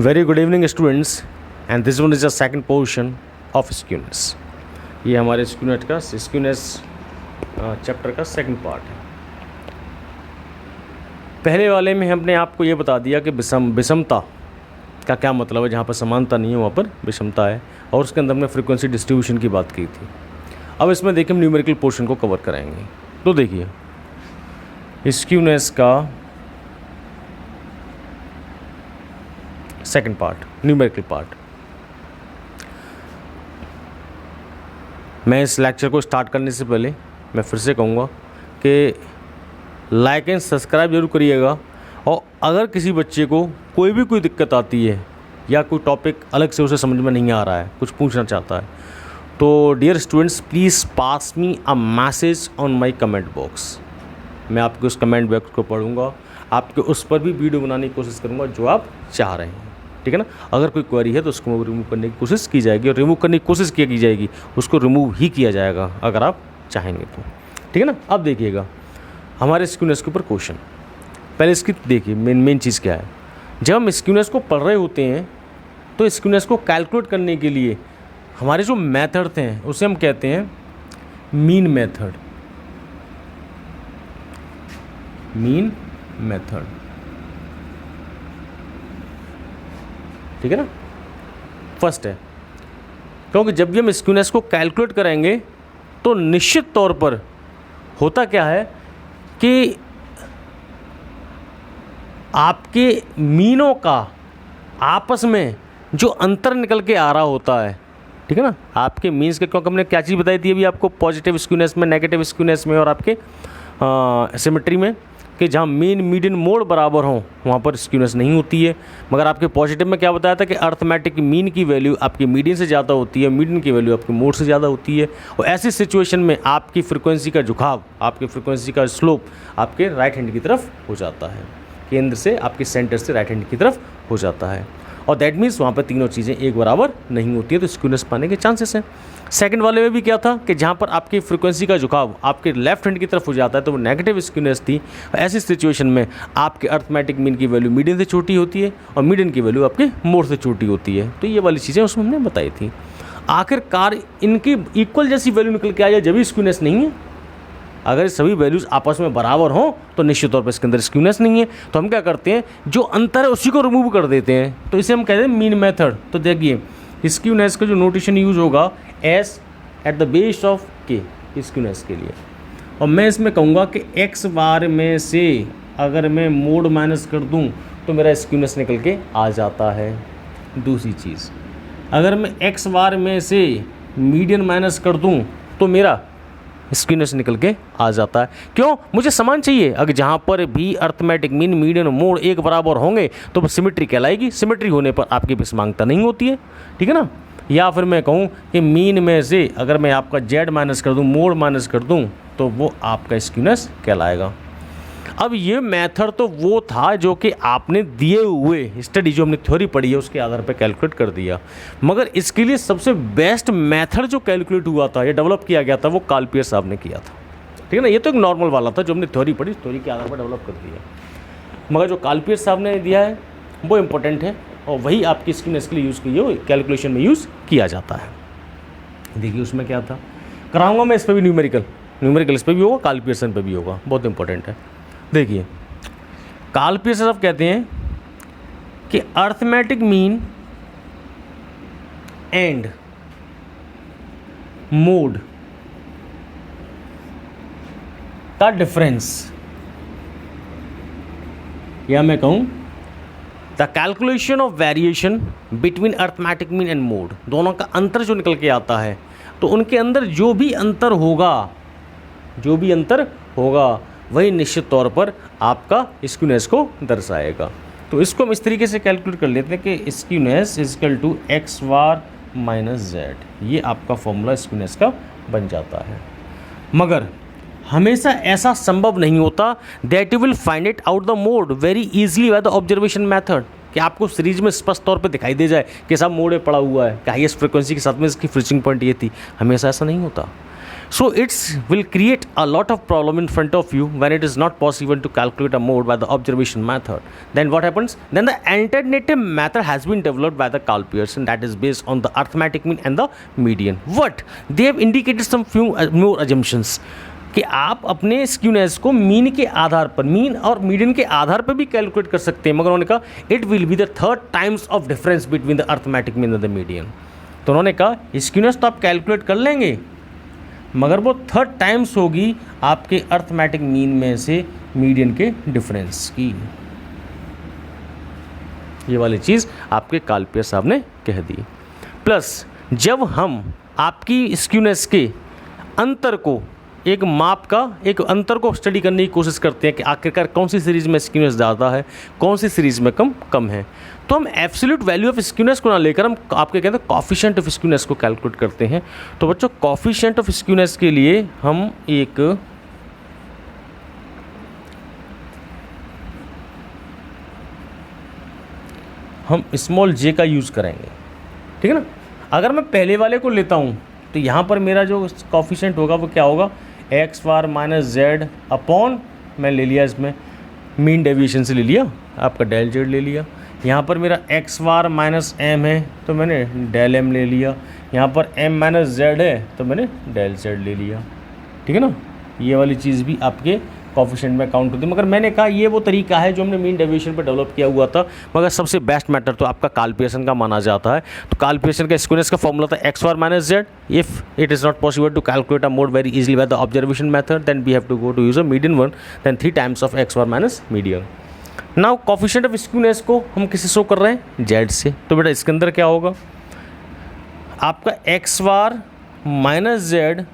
Very good evening students, and this one is the second portion of skewness. ये हमारे skewness chapter का second part है। पहले वाले में हमने आपको ये बता दिया कि विषमता का क्या मतलब है। जहाँ पर समानता नहीं है वहाँ पर विषमता है, और उसके अंदर हमने फ्रीक्वेंसी डिस्ट्रीब्यूशन की बात की थी। अब इसमें देखिए हम न्यूमेरिकल पोर्शन को कवर कराएंगे। तो देखिए स्क्यूनेस का सेकंड पार्ट, न्यूमेरिकल पार्ट। मैं इस लेक्चर को स्टार्ट करने से पहले मैं फिर से कहूँगा कि लाइक एंड सब्सक्राइब जरूर करिएगा, और अगर किसी बच्चे को कोई दिक्कत आती है या कोई टॉपिक अलग से उसे समझ में नहीं आ रहा है, कुछ पूछना चाहता है, तो dear students please pass me a message on my comment box. मैं आपके उस कमेंट बॉक्स को पढ़ूंगा, आपके उस पर भी वीडियो बनाने की कोशिश करूंगा जो आप चाह रहे हैं, ठीक है ना। अगर कोई क्वेरी है तो उसको रिमूव करने की कोशिश की जाएगी, और रिमूव करने की कोशिश की जाएगी, उसको रिमूव ही किया जाएगा अगर आप चाहेंगे तो, ठीक है ना। अब देखिएगा हमारे स्क्यूनेस के ऊपर क्वेश्चन। पहले इसकी देखिए मेन चीज़ क्या है। जब हम स्क्यूनेस को पढ़ रहे होते हैं तो स्क्यूनेस को कैलकुलेट करने के लिए हमारे जो मेथड थे उसे हम कहते हैं मीन मेथड। मीन मेथड, ठीक है ना, फर्स्ट है। क्योंकि जब भी हम स्क्यूनेस को कैलकुलेट करेंगे तो निश्चित तौर पर होता क्या है कि आपके मीनों का आपस में जो अंतर निकल के आ रहा होता है, ठीक है ना। आपके मीन्स के, क्योंकि हमने क्या चीज़ बताई थी अभी आपको, पॉजिटिव स्क्यूनेस में, नेगेटिव स्क्यूनेस में और आपके सिमेट्री में, कि जहाँ मीन मीडियन मोड बराबर हों वहाँ पर स्क्यूनेस नहीं होती है। मगर आपके पॉजिटिव में क्या बताया था कि अर्थमेटिक मीन की वैल्यू आपकी मीडियन से ज़्यादा होती है, मीडियन की वैल्यू आपके मोड से ज़्यादा होती है। और ऐसी सिचुएशन में आपकी फ्रीक्वेंसी का झुकाव, आपकी फ्रीक्वेंसी का स्लोप आपके राइट हैंड की तरफ हो जाता है, केंद्र से आपके सेंटर से राइट हैंड की तरफ हो जाता है। और दैट मीन्स वहाँ पर तीनों चीज़ें एक बराबर नहीं होती है, तो स्क्यूनेस पाने के चांसेस हैं। सेकंड वाले में भी क्या था कि जहाँ पर आपकी फ्रीक्वेंसी का झुकाव आपके लेफ्ट हैंड की तरफ हो जाता है तो वो नेगेटिव स्क्यूनेस थी। ऐसी सिचुएशन में आपके अर्थमेटिक मीन की वैल्यू मीडियन से छोटी होती है और मीडियन की वैल्यू आपके मोड से छोटी होती है। तो ये वाली चीज़ें उसमें हमने बताई थी। आखिरकार इनकी इक्वल जैसी वैल्यू निकल के आ जाए जब भी स्क्यूनेस नहीं है। अगर सभी वैल्यूज़ आपस में बराबर हों तो निश्चित तौर पर इसके अंदर स्क्यूनेस नहीं है। तो हम क्या करते हैं, जो अंतर है उसी को रिमूव कर देते हैं, तो इसे हम कहते हैं मीन मेथड। तो देखिए स्क्यूनेस का जो नोटेशन यूज होगा S at the base of के स्क्यूनेस के लिए। और मैं इसमें कहूँगा कि एक्स बार में से अगर मैं मोड माइनस कर दूँ तो मेरा स्क्यूनेस निकल के आ जाता है। दूसरी चीज़, अगर मैं एक्स बार में से मीडियन माइनस कर दूँ तो मेरा स्क्यूनेस निकल के आ जाता है। क्यों, मुझे समान चाहिए। अगर जहाँ पर भी अर्थमेटिक मीन मीडियन मोड एक बराबर होंगे तो सिमेट्री कहलाएगी। सिमेट्री होने पर आपकी विषमांगता नहीं होती है, ठीक है ना। या फिर मैं कहूँ कि मीन में से अगर मैं आपका जेड माइनस कर दूँ, मोड माइनस कर दूँ, तो वो आपका स्क्यूनेस कहलाएगा। अब ये मेथड तो वो था जो कि आपने दिए हुए स्टडी, जो हमने थ्योरी पढ़ी है उसके आधार पर कैलकुलेट कर दिया। मगर इसके लिए सबसे बेस्ट मेथड जो कैलकुलेट हुआ था, ये डेवलप किया गया था, वो कार्लपियर साहब ने किया था, ठीक है ना। ये तो एक नॉर्मल वाला था जो हमने थ्योरी पढ़ी, थ्योरी के आधार पर डेवलप कर दिया। मगर जो कार्लपियर साहब ने दिया है वो इम्पोर्टेंट है, और वही आपकी स्क्यूनेस के लिए यूज़ की हो, कैलकुलेशन में यूज़ किया जाता है। देखिए उसमें क्या था, कराऊंगा मैं इस पर भी न्यूमेरिकल इस पर भी होगा, कार्लपियर्सन पर भी होगा, बहुत इंपॉर्टेंट है। देखिए कार्लपियर साहब कहते हैं कि अर्थमेटिक मीन एंड मोड का डिफरेंस, या मैं कहूं the calculation of variation between arithmetic mean and mode, दोनों का अंतर जो निकल के आता है, तो उनके अंदर जो भी अंतर होगा वही निश्चित तौर पर आपका स्क्यूनेस को दर्शाएगा। तो इसको हम इस तरीके से कैलकुलेट कर लेते हैं कि skewness equal to x bar minus z. ये आपका फॉर्मूला स्क्यूनेस का बन जाता है। मगर हमेशा ऐसा संभव नहीं होता that you will find it out the mode very easily by the observation method. कि आपको सीरीज में स्पष्ट तौर पे दिखाई दे जाए कि सब मोड़े पड़ा हुआ है कि हाईएस्ट फ्रिक्वेंसी के साथ में इसकी फ्रीजिंग पॉइंट ये थी, हमेशा ऐसा नहीं होता. So it will create a lot of problem in front of you when it is not possible to calculate a mode by the observation method. Then what happens? Then the alternative method has been developed by the Karl Pearson that is based on the arithmetic mean and the median. What? They have indicated some few more assumptions. कि आप अपने skewness को mean के आधार पर, mean और median के आधार पर भी कैलकुलेट कर सकते हैं, मगर उन्होंने कहा it will be the 3rd times of difference between the arithmetic mean and the median. तो उन्होंने कहा स्क्यूनेस तो आप कैलकुलेट कर लेंगे मगर वो 3rd टाइम्स होगी आपके अर्थमेटिक मीन में से मीडियन के डिफरेंस की. ये वाली चीज़ आपके कार्ल पियर्स साहब ने कह दी. प्लस जब हम आपकी स्क्यूनेस के अंतर को, एक माप का एक अंतर को स्टडी करने की कोशिश करते हैं कि आखिरकार कौन सी सीरीज़ में स्क्यूनेस ज़्यादा है, कौन सी सीरीज़ में कम है, तो हम एब्सोल्यूट वैल्यू ऑफ स्क्यूनेस को ना लेकर हम आपके कहते हैं कॉफिशिएंट ऑफ स्क्यूनेस को कैलकुलेट करते हैं. तो बच्चों कॉफिशिएंट ऑफ स्क्यूनेस के लिए हम स्मॉल जे का यूज़ करेंगे, ठीक है ना. अगर मैं पहले वाले को लेता हूँ तो यहाँ पर मेरा जो कॉफिशिएंट होगा वो क्या होगा, x bar minus Z upon, मैं ले लिया इसमें मीन डेविएशन से ले लिया, आपका डेल जेड ले लिया. यहाँ पर मेरा एक्स बार माइनस एम है तो मैंने डेल एम ले लिया. यहाँ पर एम माइनस जेड है तो मैंने डेल जेड ले लिया, ठीक है ना. ये वाली चीज़ भी आपके कॉफिशिएंट में काउंट होती है. मगर मैंने कहा ये वो तरीका है जो हमने मीन डेविएशन पर डेवलप किया हुआ था, मगर सबसे बेस्ट मेथड तो आपका कार्ल पियर्सन का माना जाता है. तो कार्ल पियर्सन का स्क्यूनेस का फॉर्मूला था X bar minus Z. If it is not possible to calculate a mode very easily by the observation method then we have to go to use a median one, then 3 times of X bar minus median. Now coefficient of skewness को हम किससे show कर रहे हैं, Z से. तो बेटा इसके अंदर क्या होगा, आपका x bar minus Z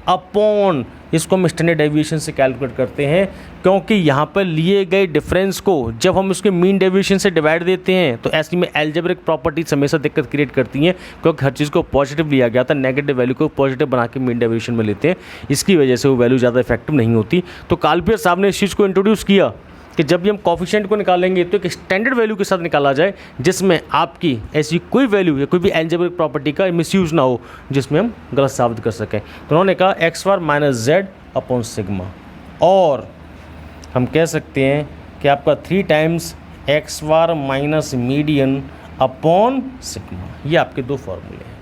upon, इसको हम स्टैंडर्ड डेविएशन से कैलकुलेट करते हैं क्योंकि यहाँ पर लिए गए डिफरेंस को जब हम उसके मीन डेविएशन से डिवाइड देते हैं तो ऐसी में एल्जेब्रिक प्रॉपर्टीज हमेशा दिक्कत क्रिएट करती हैं, क्योंकि हर चीज़ को पॉजिटिव लिया गया था, नेगेटिव वैल्यू को पॉजिटिव बना के मीन डेविएशन में लेते हैं, इसकी वजह से वो वैल्यू ज़्यादा इफेक्टिव नहीं होती. तो कार्ल पियर्स साहब ने इस चीज़ को इंट्रोड्यूस किया कि जब भी हम कॉफिशिएंट को निकालेंगे तो एक स्टैंडर्ड वैल्यू के साथ निकाला जाए जिसमें आपकी ऐसी कोई वैल्यू या कोई भी एल्जेब्रिक प्रॉपर्टी का मिसयूज ना हो जिसमें हम गलत साबित कर सकें. तो उन्होंने कहा x bar minus Z upon sigma, और हम कह सकते हैं कि आपका 3 times x bar minus median upon sigma. ये आपके 2 फॉर्मूले हैं,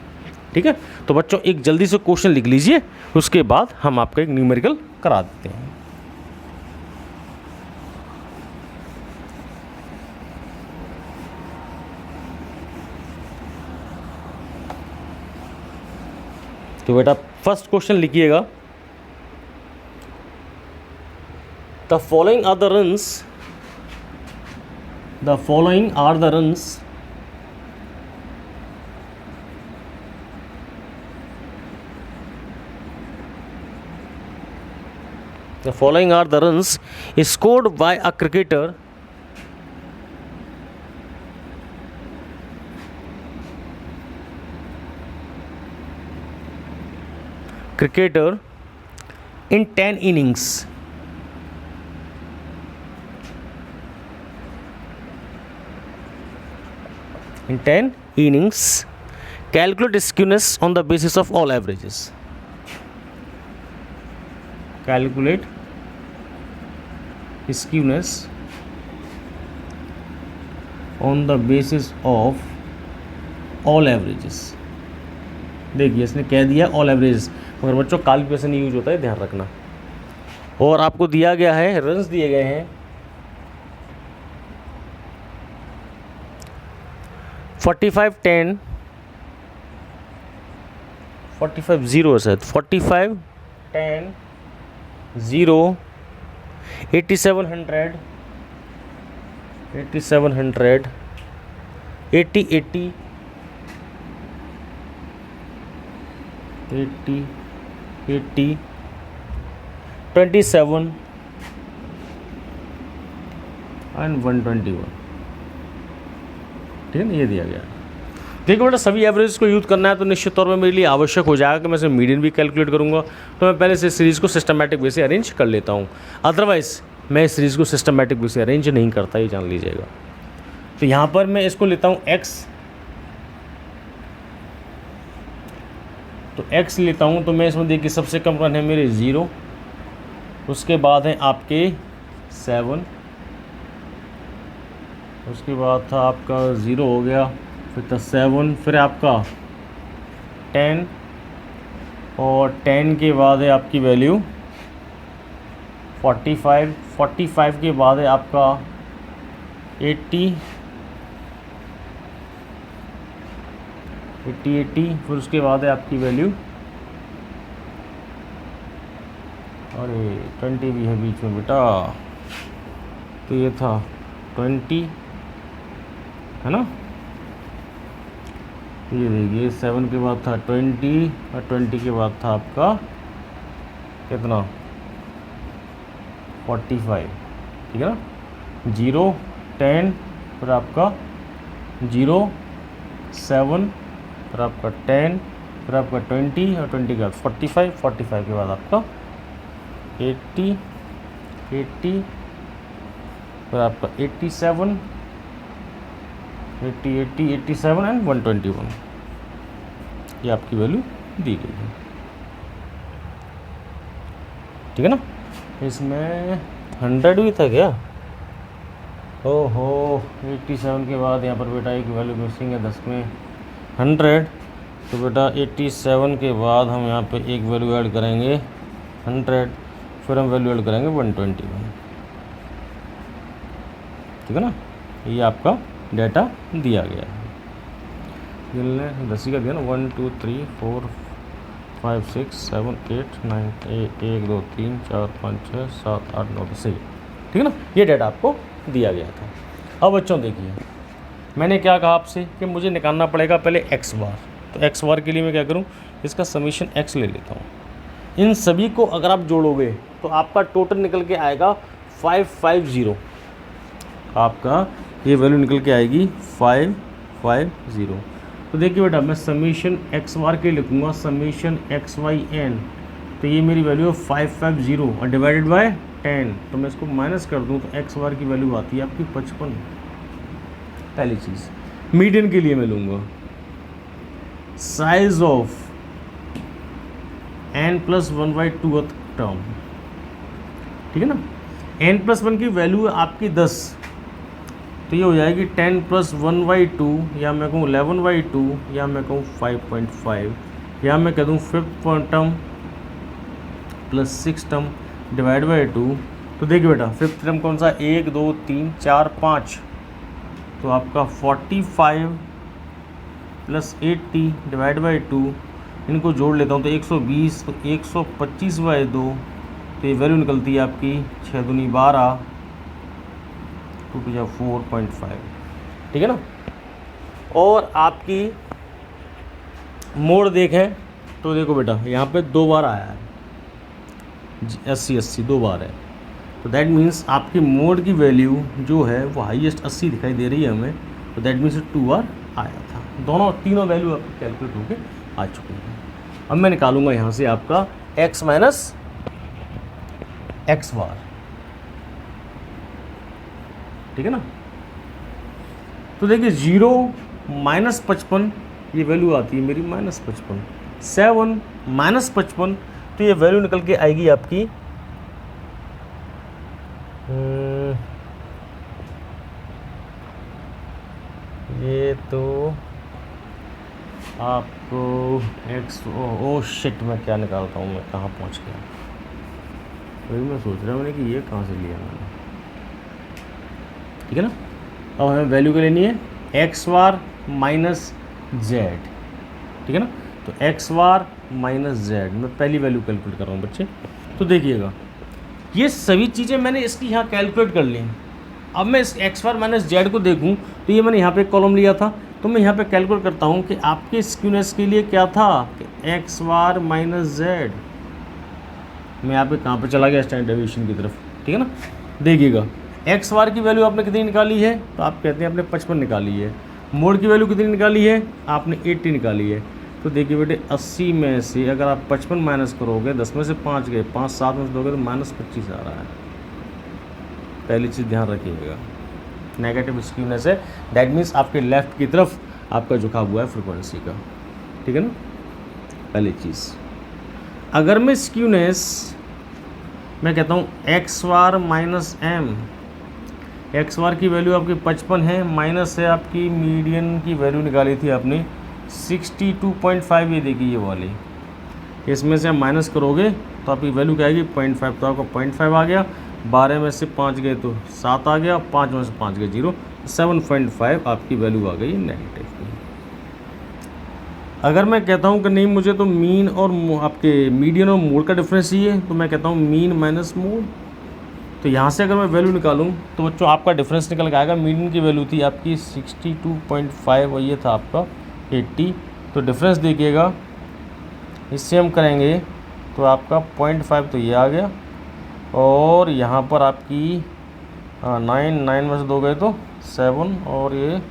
ठीक है. तो बच्चों एक जल्दी से क्वेश्चन लिख लीजिए, उसके बाद हम आपका एक न्यूमेरिकल करा देते हैं. तो बेटा फर्स्ट क्वेश्चन लिखिएगा, the following are the runs, the following are the runs the following are the runs scored by a cricketer in 10 innings. In 10 innings, calculate skewness on the basis of all averages. Calculate skewness on the basis of all averages. देखिए इसने कह दिया all average, मगर बच्चों Karl Pearson use होता है, ध्यान रखना. और आपको दिया गया है, रन्स दिए गए हैं 45 10 45 0 शायद 45 10 0 8700 80 27 एंड 121, ठीक है ना. ये दिया गया. देखो बेटा सभी एवरेज को यूज़ करना है तो निश्चित तौर पर मेरे लिए आवश्यक हो जाएगा कि मैं इसमें मीडियन भी कैलकुलेट करूँगा. तो मैं पहले से सीरीज़ को सिस्टमैटिक वे से अरेंज कर लेता हूँ, अदरवाइज़ मैं इस सीरीज़ को सिस्टमैटिक वे से अरेंज नहीं करता, ये जान लीजिएगा. तो यहाँ पर मैं इसको लेता हूँ x, तो x लेता हूँ तो मैं इसमें देखिए सबसे कम रन है मेरे 0, उसके बाद है आपके 7, उसके बाद था आपका 0 हो गया, फिर था 7, फिर आपका 10, और 10 के बाद है आपकी वैल्यू 45, 45 के बाद है आपका 80, 80, फिर उसके बाद है आपकी वैल्यू, अरे 20 भी है बीच में बेटा, तो ये था 20 है ना, ये देखिए 7 के बाद था 20, और 20 के बाद था आपका कितना 45, ठीक है ना, 0, 10, फिर आपका 0, 7, फिर आपका 10, फिर आपका 20, और 20 के बाद 45, 45 के बाद आपका 80, 80, फिर आपका 87, 80, 80, 87 एंड 121, ये आपकी वैल्यू दी गई है, ठीक है ना। इसमें 100 भी था क्या, ओहो 87 के बाद यहाँ पर बेटा एक वैल्यू मिसिंग है 10 में 100, तो बेटा 87 के बाद हम यहाँ पे एक वैल्यू ऐड करेंगे 100, फिर हम वैल्यू ऐड करेंगे 121, ठीक है ना। ये आपका डाटा दिया गया है, गिनने 10 का दिया ना, 1 2 3 4 5 6 7 8 9 1 2 3 4 5 6 7 8 9 10, ठीक है ना। ये डाटा आपको दिया गया था। अब बच्चों देखिए मैंने क्या कहा आपसे कि मुझे निकालना पड़ेगा पहले x बार, तो x बार के लिए मैं क्या करूँ, इसका समीशन x ले लेता हूँ, इन सभी को अगर आप जोड़ोगे तो आपका टोटल निकल के आएगा 550, आपका ये वैल्यू निकल के आएगी 550। तो देखिए बेटा मैं समीशन x बार के लिखूँगा समीशन एक्स वाई एन, तो ये मेरी वैल्यू है 550 और डिवाइडेड बाय 10, तो मैं इसको माइनस कर दूँ तो x बार की वैल्यू आती है आपकी 55। पहली चीज़ मीडियन के लिए मैं लूँगा साइज ऑफ n+1/2 टर्म, ठीक है ना, n+1 की वैल्यू है आपकी 10, तो ये हो जाएगी 10+1/2, या मैं कहूँ 11/2, या मैं कहूँ 5.5, या मैं कह दूँ 5th term plus 6th term divide by 2। तो देखिए बेटा 5th टर्म कौन सा, 1 2 3 4 5, तो आपका 45 प्लस 80 डिवाइड बाई 2, इनको जोड़ लेता हूँ तो 120, तो 125/2, तो ये वैल्यू निकलती है आपकी 6 दूनी 12, 2 4.5, ठीक है ना। और आपकी मोड देखें तो देखो बेटा यहाँ पे 2 बार आया है, 80 80 2 बार है, तो दैट मीन्स आपकी मोड की वैल्यू जो है वो हाईएस्ट 80 दिखाई दे रही है हमें, तो दैट मीन्स 2 बार आया था, तीनों वैल्यू आपकी कैलकुलेट होके आ चुकी हैं। अब मैं निकालूंगा यहाँ से आपका x माइनस एक्स बार, ठीक है ना। तो देखिए 0 -55 ये वैल्यू आती है मेरी -55, 7 -55, तो ये वैल्यू निकल के आएगी आपकी ये तो आपको x, ओ शिट मैं क्या निकालता हूँ, मैं कहाँ पहुँच गया, वही मैं सोच रहा हूँ मैंने कि ये कहाँ से लिया मैंने, ठीक है ना। अब हमें वैल्यू क्या लेनी है, एक्स बार माइनस जेड, ठीक है ना, तो एक्स बार माइनस जेड, मैं पहली वैल्यू कैलकुलेट कर रहा हूँ बच्चे। तो देखिएगा ये सभी चीज़ें मैंने इसकी यहाँ कैलकुलेट कर ली। अब मैं इस एक्स बार माइनस जेड को देखूँ तो ये मैंने यहाँ पे एक कॉलम लिया था, तो मैं यहाँ पे कैलकुलेट करता हूँ कि आपके स्क्यूनेस के लिए क्या था कि एक्स बार माइनस जेड, मैं यहाँ पे कहाँ पे चला गया, स्टैंडर्ड डेविएशन की तरफ, ठीक है ना। देखिएगा एक्स बार की वैल्यू आपने कितनी निकाली है, तो आप कहते हैं आपने 55 निकाली है, मोड की वैल्यू कितनी निकाली है आपने 80 निकाली है। तो देखिए बेटे 80 में से अगर आप 55 माइनस करोगे, 10 में से 5 गए, 5 7 में से दोगे तो -25 आ रहा है, पहली चीज़ ध्यान रखिएगा, नेगेटिव स्क्यूनेस है, दैट मीन्स आपके लेफ्ट की तरफ आपका झुकाव हुआ है फ्रिक्वेंसी का, ठीक है ना, पहली चीज़। अगर मैं स्क्यूनेस मैं कहता हूँ एक्स वार माइनस एम, एक्स वार की वैल्यू आपकी 55 है, माइनस है आपकी मीडियन की वैल्यू निकाली थी आपने 62.5, ये देखिए ये वाली, इसमें से आप माइनस करोगे तो आपकी वैल्यू क्या आएगी 0.5, तो आपका 0.5 आ गया, 12 में से 5 गए तो 7 आ गया, 5 में से 5 गए 0, 7.5 आपकी वैल्यू आ गई नेगेटिव की। अगर मैं कहता हूँ कि नहीं मुझे तो मीन और आपके मीडियन और मोड का डिफरेंस ही है, तो मैं कहता हूँ मीन माइनस मोड, तो यहाँ से अगर मैं वैल्यू निकालूँ तो बच्चों आपका डिफरेंस निकल के आएगा। मीडियन की वैल्यू थी आपकी 62.5 और ये था आपका 80, तो डिफरेंस देखिएगा, इससे हम करेंगे तो आपका 0.5 तो ये आ गया, और यहाँ पर आपकी 9 में से 2 गए तो 7, और ये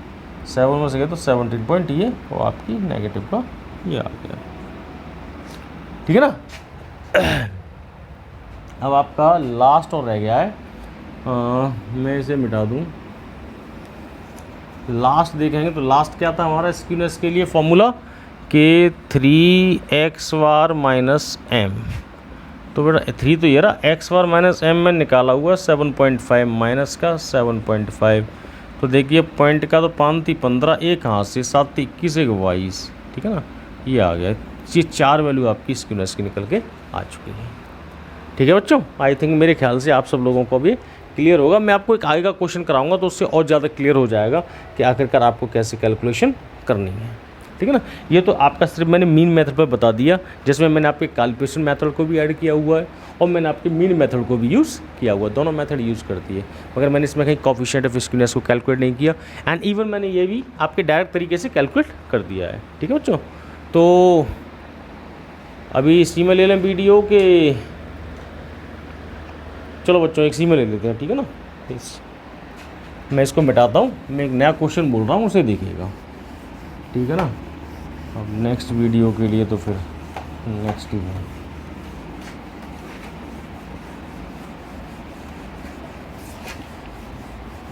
7 में से गए तो 17 पॉइंट, ये और आपकी नेगेटिव का ये आ गया, ठीक है ना। अब आपका लास्ट और रह गया है, मैं इसे मिटा दूँ, लास्ट देखेंगे तो लास्ट क्या था हमारा स्क्यूनेस के लिए फॉर्मूला कि 3x वार माइनस एम, तो बेटा 3 तो ये रहा, एक्स वार माइनस एम में निकाला हुआ 7.5 माइनस का 7.5, तो देखिए पॉइंट का तो 5 थी 15, एक हाथ से 7 थी 21, एक 22, ठीक है ना, ये आ गया, ये 4 वैल्यू आपकी स्क्यूनेस की निकल के आ चुकी है, ठीक है बच्चों। आई थिंक मेरे ख्याल से आप सब लोगों को भी क्लियर होगा। मैं आपको एक आगे का क्वेश्चन कराऊंगा तो उससे और ज़्यादा क्लियर हो जाएगा कि आखिरकार आपको कैसे कैलकुलेशन करनी है, ठीक है ना। ये तो आपका सिर्फ मैंने मीन मेथड पर बता दिया, जिसमें मैंने आपके कैलकुलेशन मेथड को भी ऐड किया हुआ है और मैंने आपके मीन मेथड को भी यूज़ किया हुआ है, दोनों मेथड यूज़ करती है, मगर मैंने इसमें कहीं कोएफिशिएंट ऑफ स्क्यूनेस को कैलकुलेट नहीं किया, एंड इवन मैंने ये भी आपके डायरेक्ट तरीके से कैलकुलेट कर दिया है, ठीक है बच्चों। तो अभी इसी में ले लें वीडियो के, चलो बच्चों एक सी में ले लेते हैं, ठीक है ना। मैं इसको मिटाता हूँ, मैं एक नया क्वेश्चन बोल रहा हूँ, उसे देखिएगा, ठीक है ना। अब नेक्स्ट वीडियो के लिए तो फिर नेक्स्ट ही है,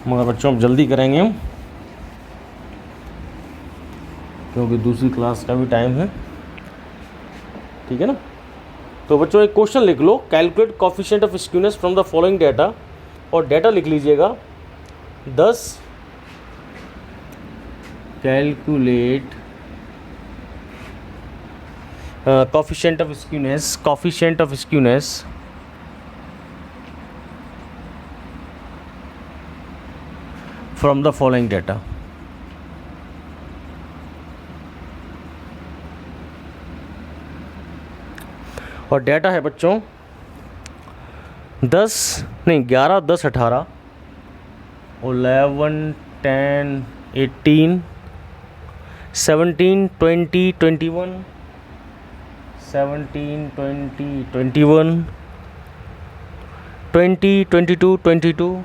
मगर बच्चों अब जल्दी करेंगे हम, क्योंकि दूसरी क्लास का भी टाइम है, ठीक है ना। तो बच्चों एक क्वेश्चन लिख लो, calculate coefficient of skewness from the following data, और डाटा लिख लीजिएगा 10, calculate coefficient of skewness from the following data. और डाटा है बच्चों 11, 10, 18, 11, 10, 18, 17, 20, 21, 17, 20, 21, 20, 22, 22,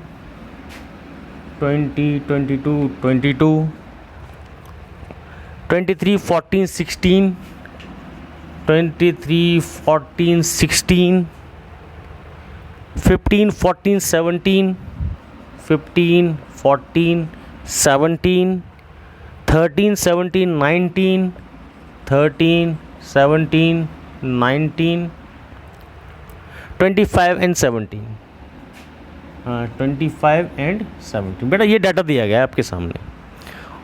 20, 22, 22, 23, 14, 16, 23, 14, 16, 15, 14, 17, 15, 14, 17, 13, 17, 19, 13, 17, 19, 25 and 17, 25 and 17। बेटा ये डाटा दिया गया है आपके सामने,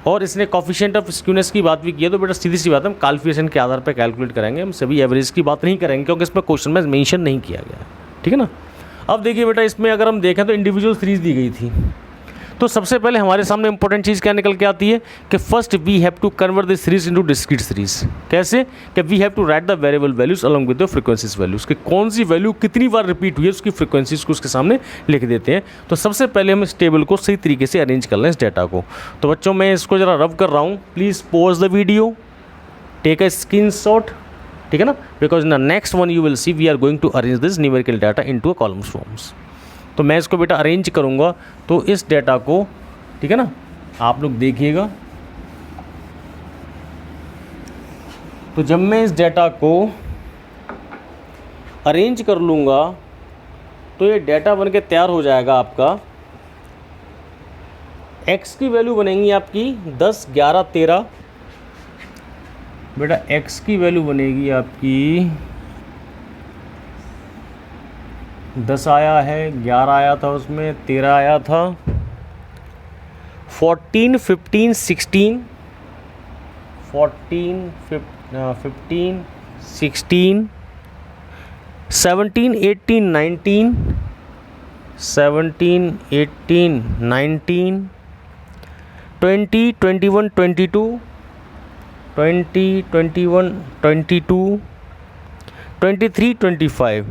और इसने कोएफिशिएंट ऑफ स्क्यूनेस की बात भी की है, तो बेटा सीधी सी बात है हम कैलकुलेशन के आधार पर कैलकुलेट करेंगे, हम सभी एवरेज की बात नहीं करेंगे क्योंकि इसमें क्वेश्चन में मेंशन नहीं किया गया है, ठीक है ना। अब देखिए बेटा इसमें अगर हम देखें तो इंडिविजुअल सीरीज दी गई थी, तो सबसे पहले हमारे सामने इंपॉर्टेंट चीज़ क्या निकल के आती है कि first we have to convert the series into discrete series. कैसे कि we have to write the variable values along with the frequencies values, कि कौन सी वैल्यू कितनी बार रिपीट हुई है उसकी फ्रीक्वेंसीज को उसके सामने लिख देते हैं। तो सबसे पहले हम इस टेबल को सही तरीके से अरेंज कर लें इस डाटा को। तो बच्चों मैं इसको ज़रा रब कर रहा हूँ, please pause the video, take a screenshot, ठीक है ना, because in the next one you will see we are going to arrange this numerical data into a columns forms. तो मैं इसको बेटा अरेंज करूँगा, तो इस डाटा को, ठीक है ना, आप लोग देखिएगा। तो जब मैं इस डाटा को अरेंज कर लूँगा तो ये डाटा बन के तैयार हो जाएगा आपका x की वैल्यू बनेंगी आपकी 10, 11, 13। बेटा x की वैल्यू बनेगी आपकी 10 आया है, 11 आया था, उसमें 13 आया था, 14, 15, 16, 14, 15, 16, 17, 18, 19, 17, 18, 19, 20, 21, 22, 20, 21, 22, 23, 25,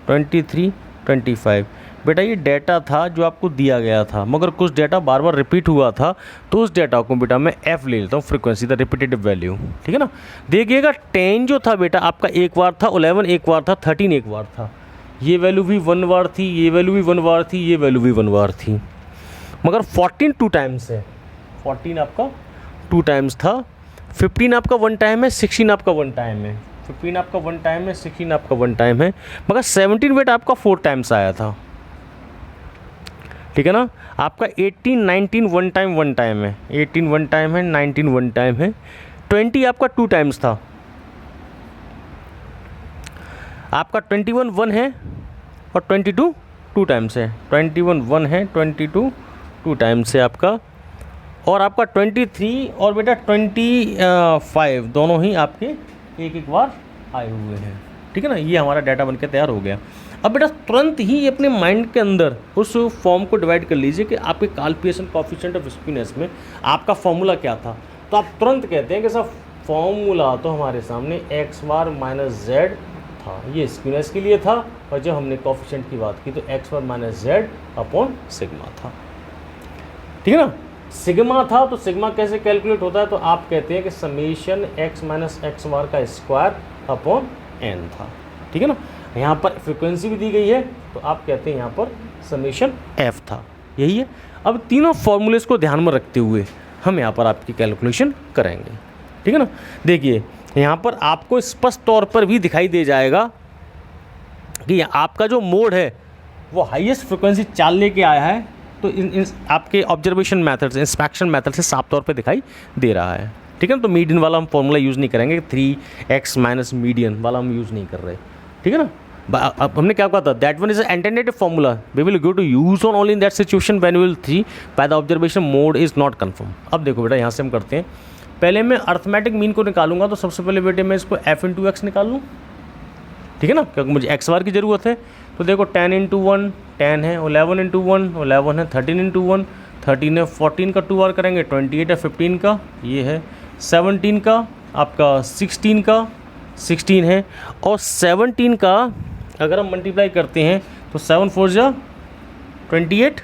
23, 25। बेटा ये डेटा था जो आपको दिया गया था, मगर कुछ डेटा बार बार रिपीट हुआ था, तो उस डेटा को बेटा मैं f ले लेता हूँ, फ्रीक्वेंसी द रिपीटेटिव वैल्यू। ठीक है ना। देखिएगा 10 जो था बेटा आपका एक बार था, 11 एक बार था, 13 एक बार था, ये वैल्यू भी 1 बार थी, ये वैल्यू भी 1 बार थी, ये वैल्यू भी 1 बार थी। मगर 14 2 टाइम्स है, 14 आपका 2 टाइम्स था, 15 आपका 1 टाइम है, 16 आपका 1 टाइम है, 15 आपका 1 टाइम है, 16 आपका 1 टाइम है, मगर 17 बेटा आपका 4 टाइम्स आया था। ठीक है ना। आपका 18, 19 1 टाइम है, 18 1 टाइम है, 19 1 टाइम है, 20 आपका 2 टाइम्स था, आपका 21 1 है और 22 2 टाइम्स है, 21 1 है, 22 2 टाइम्स है आपका, और आपका 23 और बेटा 25 दोनों ही आपके एक एक बार आए हुए हैं। ठीक है ना। ये हमारा डाटा बनकर तैयार हो गया। अब बेटा तुरंत ही अपने माइंड के अंदर उस फॉर्म को डिवाइड कर लीजिए कि आपके काल्पिएशन कोएफिशिएंट ऑफ स्क्यूनेस में आपका फॉर्मूला क्या था। तो आप तुरंत कहते हैं कि सर फॉर्मूला तो हमारे सामने एक्स बार माइनस जेड था, ये स्क्यूनेस के लिए था, और जब हमने कोएफिशिएंट की बात की तो x bar minus Z upon sigma था। ठीक है ना। सिग्मा था तो सिग्मा कैसे कैलकुलेट होता है, तो आप कहते हैं कि summation x minus X bar का स्क्वायर अपॉन एन था। ठीक है ना। यहाँ पर फ्रीक्वेंसी भी दी गई है, तो आप कहते हैं यहाँ पर समेशन एफ था, यही है। अब तीनों फॉर्मूलेस को ध्यान में रखते हुए हम यहाँ पर आपकी कैलकुलेशन करेंगे। ठीक है ना। देखिए यहाँ पर आपको स्पष्ट तौर पर भी दिखाई दे जाएगा कि आपका जो मोड है वो हाईएस्ट फ्रिक्वेंसी चाल लेके आया है, तो इन आपके ऑब्जर्वेशन मेथड से, इंस्पेक्शन मेथड से साफ तौर पे दिखाई दे रहा है। ठीक है ना। तो मीडियन वाला हम फॉर्मूला यूज़ नहीं करेंगे, 3x माइनस मीडियन वाला हम यूज़ नहीं कर रहे। ठीक है ना। अब हमने क्या कहा था, that one is intended formula we will go to use on only in that situation when we will see by the observation mode is not confirm. अब देखो बेटा यहाँ से हम करते हैं, पहले मैं अर्थमेटिक मीन को निकालूंगा, तो सबसे पहले बेटे मैं इसको f इंटू एक्स निकाल लूँ। ठीक है ना, क्योंकि मुझे x बार की ज़रूरत है। तो देखो 10 इंटू 1 10 है, 11 इंटू 1 11 है, 13 इंटू 1 13 है, 14 का 2 बार करेंगे 28 है, 15 का ये है, 17 का आपका 16 का 16 है, और 17 का अगर हम मल्टीप्लाई करते हैं तो 7 4 जा 28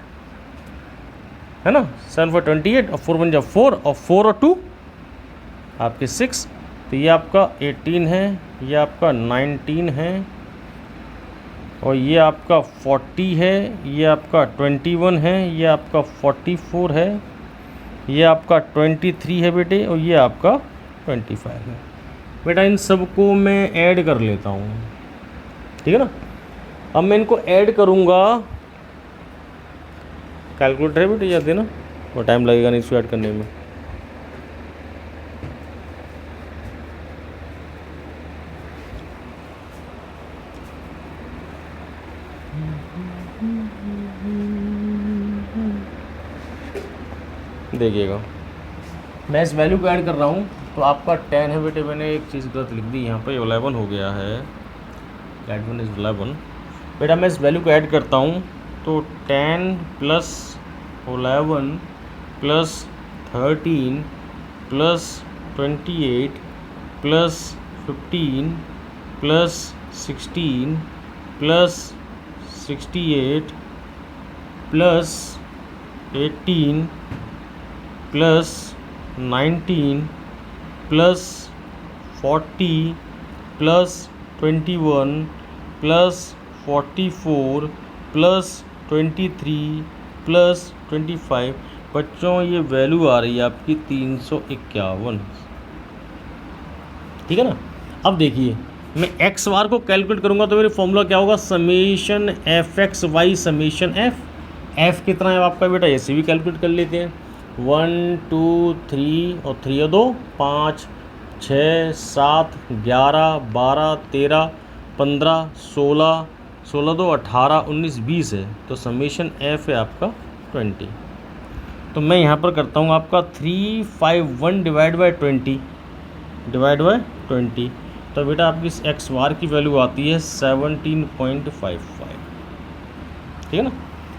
है ना, 7 4 28 और 4 1 जा 4 और 4 और 2 आपके 6, तो ये आपका 18 है, ये आपका 19 है, और ये आपका 40 है, ये आपका 21 है, ये आपका 44 है, ये आपका 23 है बेटे, और ये आपका 25 है। बेटा इन सबको मैं ऐड कर लेता हूँ। ठीक है ना। अब मैं इनको ऐड करूँगा, कैलकुलेटर है बेटे याद देना, और टाइम लगेगा नहीं इसको ऐड करने में। देखिएगा मैं इस वैल्यू को ऐड कर रहा हूँ, तो आपका 10 है बेटे, मैंने एक चीज़ गलत लिख दी यहाँ पे, 11 हो गया है, दैट वन इज़ 11। बेटा मैं इस वैल्यू को ऐड करता हूँ, तो 10 plus 11 plus 13 plus 28 plus 15 plus 16 plus 68 plus 18 plus 19 plus 40 plus 21 plus 44 plus 23 plus 25। बच्चों ये वैल्यू आ रही है आपकी 351। ठीक है ना। अब देखिए मैं एक्स बार को कैलकुलेट करूँगा तो मेरे फॉर्मूला क्या होगा, summation F X Y summation F F कितना है आपका बेटा, ऐसे भी कैलकुलेट कर लेते हैं। 1 2 3 और 3 और 2 5 6 7 11 12 13 15 16 16 2 18 19 20 है, तो समेशन एफ़ है आपका 20। तो मैं यहाँ पर करता हूँ आपका 351 डिवाइड बाई 20 डिवाइड बाई 20, तो बेटा आपकी इस एक्स बार की वैल्यू आती है 17.55, ठीक है ना।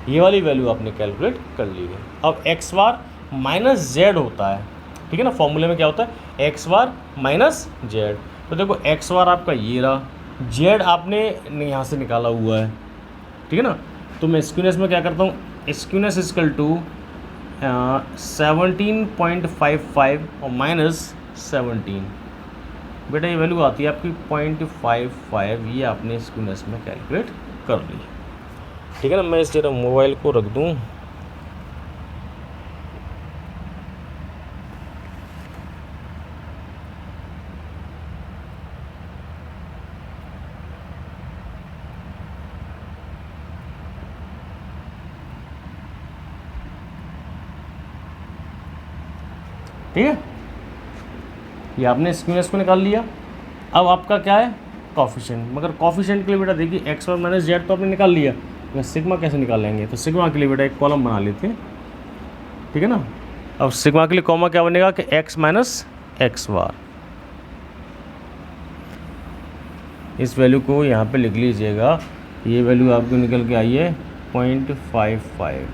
ये वाली वैल्यू आपने कैलकुलेट कर ली है। अब एक्स बार माइनस जेड होता है, ठीक है ना, फॉर्मूले में क्या होता है, एक्स बार माइनस जेड। तो देखो एक्स बार आपका ये रहा, जेड आपने यहाँ से निकाला हुआ है, ठीक है ना। तो मैं स्क्यूनेस में क्या करता हूँ, स्क्यूनेस इजकल टू 17.55 और माइनस 17, बेटा ये वैल्यू आती है आपकी 0.55, ये आपने स्क्यूनेस में कैलकुलेट कर ली, ठीक है ना। मैं इस जरा मोबाइल को रख दूँ, ठीक है। ये आपने स्क्यूनेस को निकाल लिया। अब आपका क्या है, कॉफिशिएंट, मगर कॉफिशिएंट के लिए बेटा देखिए एक्स और माइनस जेड तो आपने निकाल लिया, मैं सिग्मा कैसे निकालेंगे, तो सिग्मा के लिए बेटा एक कॉलम बना लेते हैं, ठीक है ना। अब सिग्मा के लिए कॉमा क्या बनेगा कि एक्स माइनस एक्स बार, इस वैल्यू को यहाँ पे लिख लीजिएगा, ये वैल्यू आपको निकल के आई है 0.55,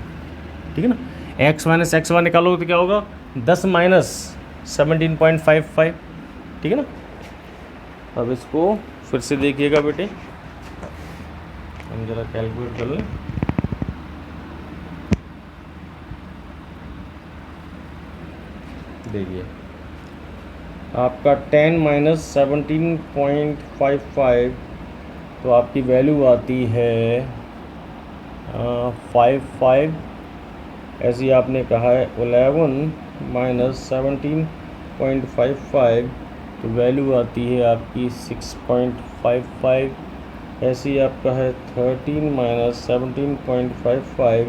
ठीक है ना। एक्स माइनस एक्स बार निकालोगे तो क्या होगा, 10 माइनस 17.55, ठीक है ना। अब इसको फिर से देखिएगा बेटे, हम जरा कैलकुलेट कर लें। देखिए आपका 10 माइनस 17.55, तो आपकी वैल्यू आती है 55, ऐसी आपने कहा है 11 माइनस 17.55, तो वैल्यू आती है आपकी 6.55, ऐसी आपका है 13 माइनस 17.55,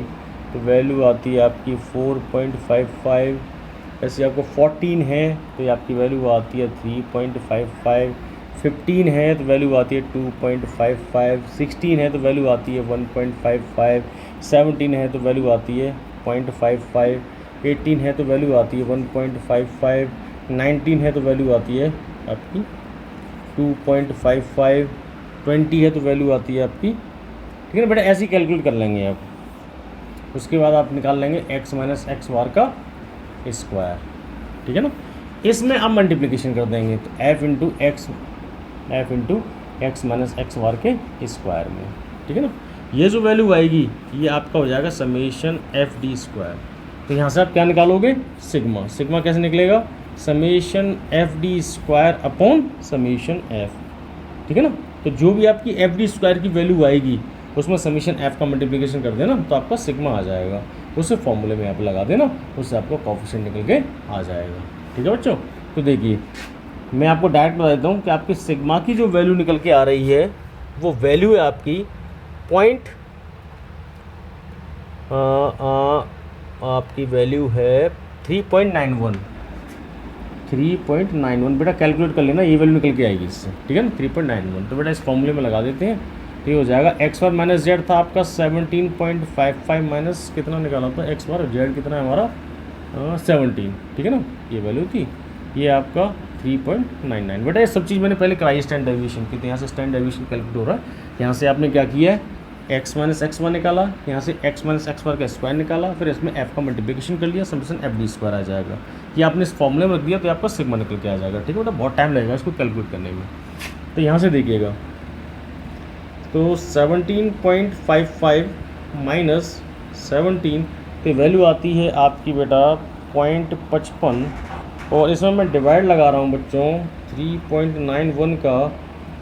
तो वैल्यू आती है आपकी 4.55, ऐसे आपको 14 है तो ये आपकी वैल्यू आती है 3.55, 15 है तो वैल्यू आती है 2.55, 16 है तो वैल्यू आती है 1.55, 17 है तो वैल्यू आती है 0.55, 18 है तो वैल्यू आती है 1.55, 19 है तो वैल्यू आती है आपकी 2.55, 20 है तो वैल्यू आती है आपकी, ठीक है ना बेटा। ऐसे ही कैलकुलेट कर लेंगे आप। उसके बाद आप निकाल लेंगे एक्स माइनस एक्स बार का स्क्वायर, ठीक है ना। इसमें आप मल्टीप्लिकेशन कर देंगे, तो F into X minus X bar के स्क्वायर में, ठीक है ना। ये जो वैल्यू आएगी ये आपका हो जाएगा समेशन एफ डी स्क्वायर। तो यहाँ से आप क्या निकालोगे, सिग्मा। सिग्मा कैसे निकलेगा, summation F D square upon summation F, ठीक है ना। तो जो भी आपकी एफ डी स्क्वायर की वैल्यू आएगी उसमें समेशन एफ का मल्टीप्लिकेशन कर देना तो आपका सिग्मा आ जाएगा, उसे फॉर्मूले में आप लगा देना, उससे आपको कॉफिशिएंट निकल के आ जाएगा, ठीक है बच्चों। तो देखिए मैं आपको डायरेक्ट बता देता हूँ कि आपकी सिग्मा की जो वैल्यू निकल के आ रही है वो वैल्यू है आपकी आपकी वैल्यू है 3.91 बेटा, कैलकुलेट कर लेना, ये वैल्यू निकल के आएगी इससे, ठीक है ना, 3.91। तो बेटा इस फॉर्मूले में लगा देते हैं, तो ये हो जाएगा एक्स बार माइनस जेड था आपका 17.55 माइनस कितना निकाला था एक्स बार, जेड कितना है हमारा 17, ठीक है ना, ये वैल्यू थी, ये आपका 3.99। बेटा ये सब चीज़ मैंने पहले कराई स्टैंडर्ड डेविएशन की, तो यहाँ से स्टैंडर्ड डेविएशन कैलकुलेट हो रहा है। यहाँ से आपने क्या किया है, एक्स माइनस एक्स बार निकाला, यहाँ से एक्स माइनस एक्स बार का स्क्वायर निकाला, फिर इसमें एफ का मल्टीप्लिकेशन कर लिया, समेशन एफ डी स्क्वायर आ जाएगा। ये आपने इस फॉर्मूले में रख दिया तो आपका सिग्मा निकल के आ जाएगा, ठीक है बेटा। बहुत टाइम लगेगा इसको कैलकुलेट करने में। तो यहाँ से देखिएगा, तो 17.55 माइनस 17, तो वैल्यू आती है आपकी बेटा 0.55, और इसमें मैं डिवाइड लगा रहा हूँ बच्चों 3.91 का,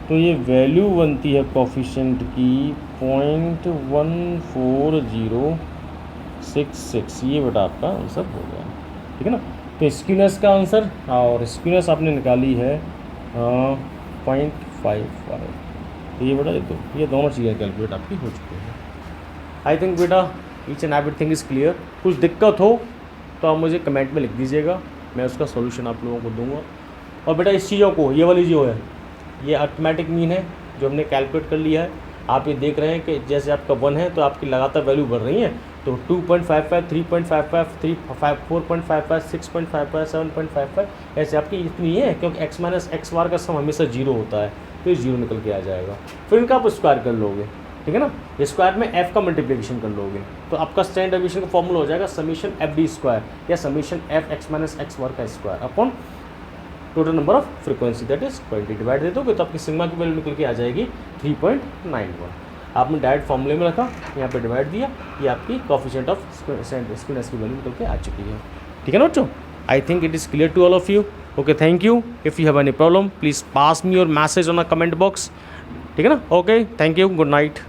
तो ये वैल्यू बनती है कोफिशिएंट की 0.14066, ये बेटा आपका आंसर हो गया, ठीक है ना। तो स्क्यूनेस का आंसर, और स्क्यूनेस आपने निकाली है 0.55, तो ये बेटा ये दोनों चीज़ें कैलकुलेट आपकी हो चुकी हैं। आई थिंक बेटा each and everything is clear. कुछ दिक्कत हो तो आप मुझे कमेंट में लिख दीजिएगा, मैं उसका सोल्यूशन आप लोगों को दूंगा। और बेटा इस चीज़ों को, ये वाली जो है ये अर्थमेटिक मीन है जो हमने कैलकुलेट कर लिया है। आप ये देख रहे हैं कि जैसे आपका 1 है तो आपकी लगातार वैल्यू बढ़ रही है, तो 2.55, 3.55, 4.55, 6.55, 7.55 ऐसे आपकी इतनी है, क्योंकि x माइनस एक्स बार का सम हमेशा जीरो होता है, तो ये जीरो निकल के आ जाएगा। फिर इनका आप स्क्वायर कर लोगे, ठीक है ना, स्क्वायर में f का मल्टीप्लिकेशन कर लोगे, तो आपका स्टैंडर्ड डेविएशन का फॉर्मूला हो जाएगा समीशन FD स्क्वायर या summation f(x minus X bar का square) upon total number of frequency that is 20 divide दे दोगे तो आपकी सिग्मा की वैल्यू निकल के आ जाएगी 3.91। आपने डायरेक्ट फॉर्मूले में रखा, यहाँ पे डिवाइड दिया, ये आपकी कोफिशिएंट ऑफ स्क्यूनेस की वैल्यू निकल के आ चुकी है। ठीक है ना बच्चों, I think it is clear to all of you. Okay, thank you. If you have any problem please pass me your message on a comment box. ठीक है ना, okay, thank you, good night.